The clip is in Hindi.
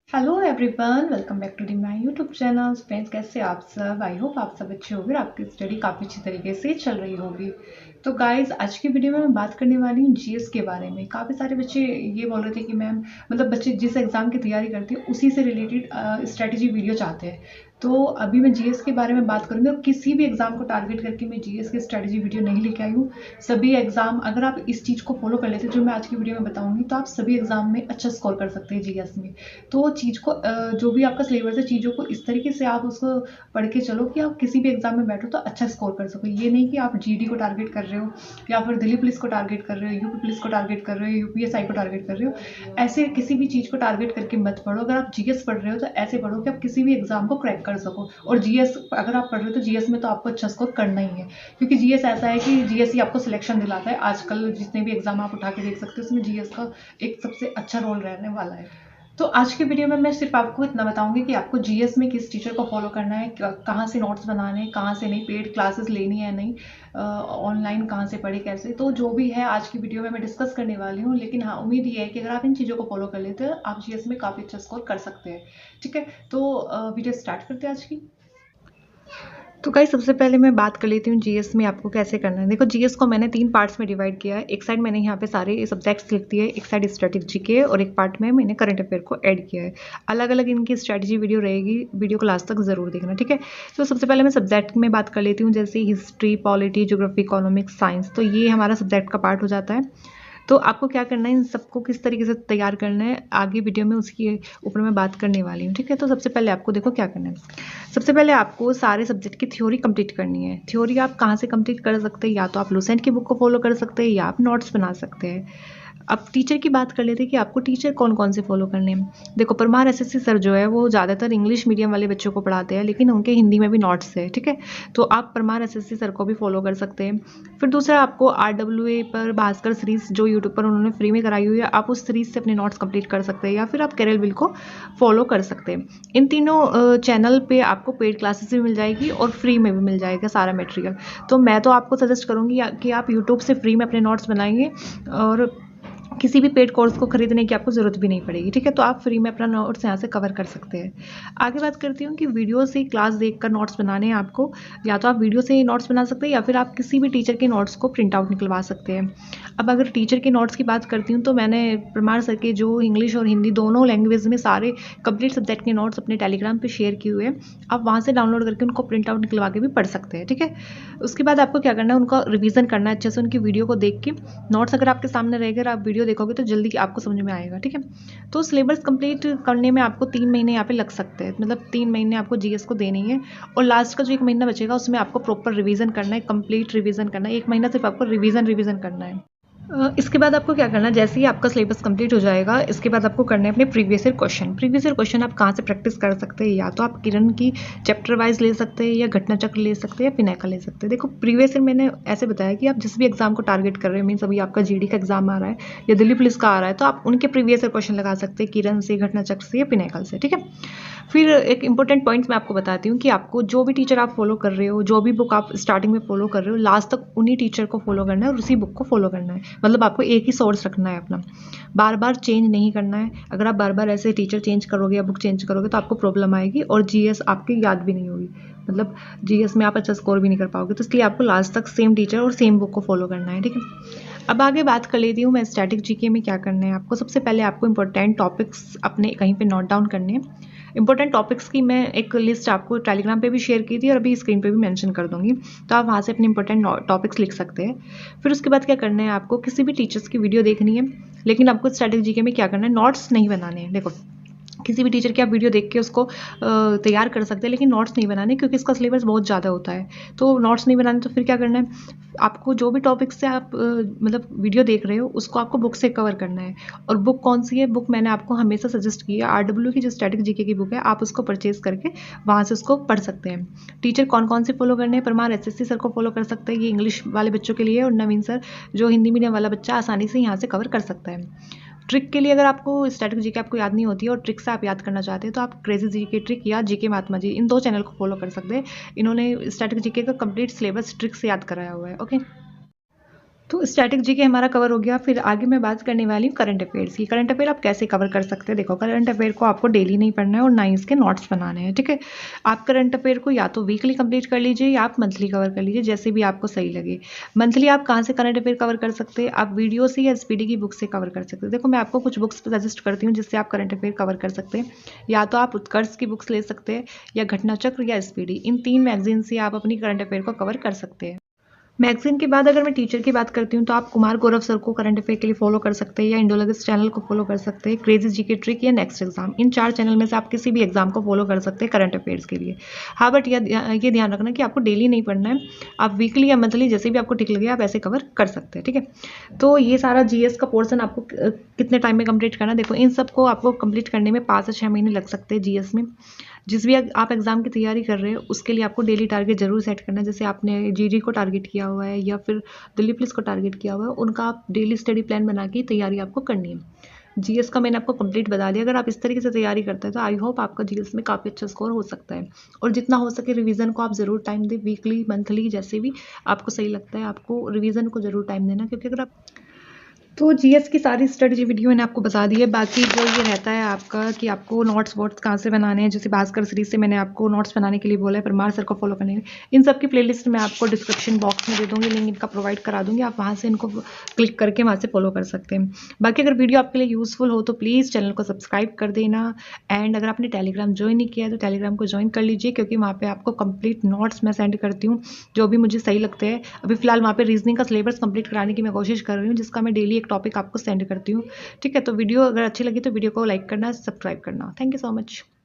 Hello everyone, welcome back to the my YouTube channel. Friends, कैसे आप सब? आई होप आप सब अच्छे होंगे और आपकी स्टडी काफ़ी अच्छी तरीके से चल रही होगी। तो गाइस, आज की वीडियो में मैं बात करने वाली हूँ जीएस के बारे में। काफ़ी सारे बच्चे ये बोल रहे थे कि मैम, मतलब बच्चे जिस एग्ज़ाम की तैयारी करते हैं उसी से रिलेटेड स्ट्रेटजी वीडियो चाहते हैं। तो अभी मैं जीएस के बारे में बात करूँगी और किसी भी एग्ज़ाम को टारगेट करके मैं जीएस की स्ट्रेटजी वीडियो नहीं लेके आई हूँ। सभी एग्ज़ाम, अगर आप इस चीज़ को फॉलो कर लेते हैं जो मैं आज की वीडियो में बताऊँगी, तो आप सभी एग्ज़ाम में अच्छा स्कोर कर सकते हैं जीएस में। तो चीज़ को जो भी आपका सिलेबस है, चीज़ों को इस तरीके से आप उसको पढ़ के चलो कि आप किसी भी एग्जाम में बैठो तो अच्छा स्कोर कर सको। ये नहीं कि आप जीडी को टारगेट कर रहे हो या फिर दिल्ली पुलिस को टारगेट कर रहे हो, यूपी पुलिस को टारगेट कर रहे हो, यूपीएसआई को टारगेट कर रहे हो। ऐसे किसी भी चीज़ को टारगेट करके मत पढ़ो। अगर आप जीएस पढ़ रहे हो तो ऐसे पढ़ो कि आप किसी भी एग्जाम को क्रैक कर सको। और जीएस अगर आप पढ़ रहे हो तो जीएस में तो आपको अच्छा स्कोर करना ही है, क्योंकि जीएस ऐसा है कि जीएस ही आपको सिलेक्शन दिलाता है। आजकल जितने भी एग्जाम आप उठा के देख सकते हो, उसमें जीएस का एक सबसे अच्छा रोल रहने वाला है। तो आज की वीडियो में मैं सिर्फ आपको इतना बताऊंगी कि आपको जीएस में किस टीचर को फॉलो करना है, कहाँ से नोट्स बनाने हैं, कहाँ से नहीं, पेड क्लासेस लेनी है नहीं, ऑनलाइन कहाँ से पढ़े, कैसे। तो जो भी है आज की वीडियो में मैं डिस्कस करने वाली हूँ। लेकिन हाँ, उम्मीद ये है कि अगर आप इन चीज़ों को फॉलो कर लेते हैं आप जीएस में काफ़ी अच्छा स्कोर कर सकते हैं। ठीक है, तो वीडियो स्टार्ट करते हैं आज की। तो गाइस, सबसे पहले मैं बात कर लेती हूँ जीएस में आपको कैसे करना है। देखो, जीएस को मैंने 3 पार्ट्स में डिवाइड किया है। एक साइड मैंने यहाँ पे सारे सब्जेक्ट्स लिख दिए, एक साइड स्टैटिक जीके और एक पार्ट में मैंने करंट अफेयर को ऐड किया है। अलग अलग इनकी स्ट्रैटेजी वीडियो रहेगी, वीडियो को लास्ट तक ज़रूर देखना, ठीक है। तो सबसे पहले मैं सब्जेक्ट में बात कर लेती हूँ, जैसे history, polity, geography, economics, science. तो ये हमारा सब्जेक्ट का पार्ट हो जाता है। तो आपको क्या करना है, इन सबको किस तरीके से तैयार करना है आगे वीडियो में उसकी ऊपर मैं बात करने वाली हूँ, ठीक है। तो सबसे पहले आपको देखो क्या करना है। सबसे पहले आपको सारे सब्जेक्ट की थ्योरी कंप्लीट करनी है। थ्योरी आप कहाँ से कंप्लीट कर सकते हैं? या तो आप लुसेंट की बुक को फॉलो कर सकते हैं या आप नोट्स बना सकते हैं। अब टीचर की बात कर लेते हैं कि आपको टीचर कौन कौन से फॉलो करने हैं। देखो, परमार एसएससी सर जो है वो ज़्यादातर इंग्लिश मीडियम वाले बच्चों को पढ़ाते हैं, लेकिन उनके हिंदी में भी नोट्स है, ठीक है। तो आप परमार एसएससी सर को भी फॉलो कर सकते हैं। फिर दूसरा, आपको आरडब्ल्यूए पर भास्कर सीरीज जो यूट्यूब पर उन्होंने फ्री में कराई हुई है, आप उस सीरीज से अपने नोट्स कंप्लीट कर सकते हैं, या फिर आप कैरल बिल को फॉलो कर सकते हैं। इन तीनों चैनल पे आपको पेड क्लासेस भी मिल जाएगी और फ्री में भी मिल जाएगा सारा मटेरियल। तो मैं तो आपको सजेस्ट करूँगी कि आप यूट्यूब से फ्री में अपने नोट्स बनाएंगे और किसी भी पेड कोर्स को खरीदने की आपको ज़रूरत भी नहीं पड़ेगी, ठीक है। तो आप फ्री में अपना नोट्स यहाँ से कवर कर सकते हैं। आगे बात करती हूँ कि वीडियो से क्लास देखकर नोट्स बनाने हैं आपको। या तो आप वीडियो से नोट्स बना सकते हैं या फिर आप किसी भी टीचर के नोट्स को प्रिंट आउट निकलवा सकते हैं। अब अगर टीचर के नोट्स की बात करती हूँ, तो मैंने परमार सर के जो इंग्लिश और हिंदी दोनों लैंग्वेज में सारे कंप्लीट सब्जेक्ट के नोट्स अपने टेलीग्राम पर शेयर किए हुए हैं। आप वहाँ से डाउनलोड करके उनको प्रिंट आउट निकलवा के भी पढ़ सकते हैं, ठीक है। उसके बाद आपको क्या करना है, उनका रिवीजन करना है अच्छे से, उनकी वीडियो को देख के। नोट्स अगर आपके सामने रहेगा और आप वीडियो देखोगे तो जल्दी आपको समझ में आएगा, ठीक है। तो सिलेबस कंप्लीट करने में आपको 3 महीने यहाँ पे लग सकते हैं, मतलब 3 महीने आपको जीएस को देनी है। और लास्ट का जो 1 महीना बचेगा उसमें आपको प्रॉपर रिवीजन करना है, कंप्लीट रिवीजन करना है। 1 महीना सिर्फ आपको रिवीजन करना है। इसके बाद आपको क्या करना है, जैसे ही आपका सिलेबस कंप्लीट हो जाएगा, इसके बाद आपको करना है अपने previous year question. Previous year question आप कहाँ से प्रैक्टिस कर सकते हैं? या तो आप किरण की चैप्टर वाइज ले सकते हैं, या घटना चक्र ले सकते हैं, या पिनाका ले सकते हैं। देखो, प्रीवियस ईयर मैंने ऐसे बताया कि आप जिस भी एग्जाम को टारगेट कर रहे हैं, मीन्स अभी आपका जीडी का एग्जाम आ रहा है या दिल्ली पुलिस का आ रहा है, तो आप उनके प्रीवियस ईयर क्वेश्चन लगा सकते हैं, किरण से, घटना चक्र से, या पिनाकल से, ठीक है। फिर एक इंपॉर्टेंट पॉइंट्स मैं आपको बताती हूँ कि आपको जो भी टीचर आप फॉलो कर रहे हो, जो भी बुक आप स्टार्टिंग में फॉलो कर रहे हो, लास्ट तक उन्हीं टीचर को फॉलो करना है और उसी बुक को फॉलो करना है। मतलब आपको एक ही सोर्स रखना है अपना, बार बार चेंज नहीं करना है। अगर आप बार बार ऐसे टीचर चेंज करोगे या बुक चेंज करोगे तो आपको प्रॉब्लम आएगी और जीएस आपकी याद भी नहीं होगी, मतलब जीएस में आप अच्छा स्कोर भी नहीं कर पाओगे। तो इसलिए आपको लास्ट तक सेम टीचर और सेम बुक को फॉलो करना है, ठीक है। अब आगे बात कर लेती हूँ मैं स्टैटिक जीके में क्या करना है आपको। सबसे पहले आपको इंपॉर्टेंट टॉपिक्स अपने कहीं पे नोट डाउन करने हैं। इंपॉर्टेंट टॉपिक्स की मैं एक लिस्ट आपको टेलीग्राम पे भी शेयर की थी और अभी स्क्रीन पे भी मेंशन कर दूंगी, तो आप वहाँ से अपने इंपॉर्टेंट टॉपिक्स लिख सकते हैं। फिर उसके बाद क्या करना है, आपको किसी भी टीचर्स की वीडियो देखनी है, लेकिन आपको स्टैटिक जीके में क्या करना है, नोट्स नहीं बनाने हैं। देखो, किसी भी टीचर की आप वीडियो देख के उसको तैयार कर सकते हैं, लेकिन नोट्स नहीं बनाने, क्योंकि इसका सिलेबस बहुत ज़्यादा होता है। तो नोट्स नहीं बनाने, तो फिर क्या करना है, आपको जो भी टॉपिक से आप मतलब वीडियो देख रहे हो उसको आपको बुक से कवर करना है। और बुक कौन सी है? बुक मैंने आपको हमेशा सजेस्ट की है, आरडब्ल्यू की जो स्टैटिक जीके की बुक है, आप उसको परचेज करके वहाँ से उसको पढ़ सकते हैं। टीचर कौन कौन से फॉलो करने हैं? परमार एसएससी सर को फॉलो कर सकते हैं, ये इंग्लिश वाले बच्चों के लिए, और नवीन सर जो हिंदी मीडियम वाला बच्चा आसानी से यहाँ से कवर कर सकता है। ट्रिक के लिए, अगर आपको स्टैटिक जीके आपको याद नहीं होती है और ट्रिक से आप याद करना चाहते हैं, तो आप क्रेजी जीके ट्रिक या जीके महात्मा जी, इन 2 चैनल को फॉलो कर सकते हैं। इन्होंने स्टैटिक जीके का कंप्लीट सिलेबस ट्रिक से याद कराया हुआ है, ओके। तो स्टैटिक जीके हमारा कवर हो गया। फिर आगे मैं बात करने वाली हूँ करंट अफेयर्स की। करंट अफेयर आप कैसे कवर कर सकते हैं? देखो, करंट अफेयर को आपको डेली नहीं पढ़ना है और ना ही इसके नोट्स बनाने हैं, ठीक है। आप करंट अफेयर को या तो वीकली कंप्लीट कर लीजिए या आप मंथली कवर कर लीजिए, जैसे भी आपको सही लगे। मंथली आप कहाँ से करंट अफेयर कवर कर सकते हैं? आप वीडियो से या एसपीडी की बुक से कवर कर सकते हैं। देखो, मैं आपको कुछ बुक्स सजेस्ट करती हूँ जिससे आप करंट अफेयर कवर कर सकते हैं। या तो आप उत्कर्ष की बुक्स ले सकते हैं, या घटना चक्र, या एसपीडी। इन 3 मैगजीन से आप अपनी करंट अफेयर को कवर कर सकते हैं। मैगजीन के बाद अगर मैं टीचर की बात करती हूँ तो आप कुमार गौरव सर को करंट अफेयर के लिए फॉलो कर सकते हैं, या इंडोलॉजिस्ट चैनल को फॉलो कर सकते हैं, क्रेजी जीके ट्रिक या नेक्स्ट एग्जाम। इन 4 चैनल में से आप किसी भी एग्जाम को फॉलो कर सकते हैं करंट अफेयर्स के लिए। हाँ, बट ये ध्यान रखना कि आपको डेली नहीं पढ़ना है। आप वीकली या मंथली जैसे भी आपको ठीक लगे आप ऐसे कवर कर सकते हैं, ठीक है। तो ये सारा जीएस का पोर्सन आपको कितने टाइम में कंप्लीट करना है? देखो, इन सबको आपको कंप्लीट करने में 5 से 6 महीने लग सकते हैं जीएस में। जिस भी आप एग्ज़ाम की तैयारी कर रहे हो उसके लिए आपको डेली टारगेट ज़रूर सेट करना है। जैसे आपने जीडी को टारगेट किया हुआ है या फिर दिल्ली पुलिस को टारगेट किया हुआ है, उनका आप डेली स्टडी प्लान बना के तैयारी आपको करनी है। जीएस का मैंने आपको कंप्लीट बता दिया। अगर आप इस तरीके से तैयारी करते हैं तो आई होप आपका जीएस में काफ़ी अच्छा स्कोर हो सकता है। और जितना हो सके रिवीजन को आप ज़रूर टाइम दें, वीकली, मंथली, जैसे भी आपको सही लगता है आपको रिवीजन को ज़रूर टाइम देना, क्योंकि अगर आप तो जीएस की सारी स्ट्रेटजी वीडियो मैंने आपको बता दी है। बाकी जो ये रहता है आपका कि आपको नोट्स वोट्स कहाँ से बनाने हैं, जैसे भास्कर सीरीज से मैंने आपको नोट्स बनाने के लिए बोला है, परमार सर को फॉलो करने के लिए। इन सब की प्लेलिस्ट मैं आपको डिस्क्रिप्शन बॉक्स में दे दूँगी, लिंक इनका प्रोवाइड करा दूँगी। आप वहाँ से इनको क्लिक करके वहाँ से फॉलो कर सकते हैं। बाकी अगर वीडियो आपके लिए यूज़फुल हो तो प्लीज़ चैनल को सब्सक्राइब कर देना। एंड अगर आपने टेलीग्राम ज्वाइन नहीं किया है तो टेलीग्राम को ज्वाइन कर लीजिए, क्योंकि वहाँ पर आपको कंप्लीट नोट्स मैं सेंड करती हूँ जो भी मुझे सही लगते हैं। अभी फिलहाल वहाँ पर रीजनिंग का सिलेबस कंप्लीट कराने की मैं कोशिश कर रही हूँ, जिसका मैं डेली एक टॉपिक आपको सेंड करती हूँ, ठीक है। तो वीडियो अगर अच्छी लगी तो वीडियो को लाइक करना, सब्सक्राइब करना। Thank you so much.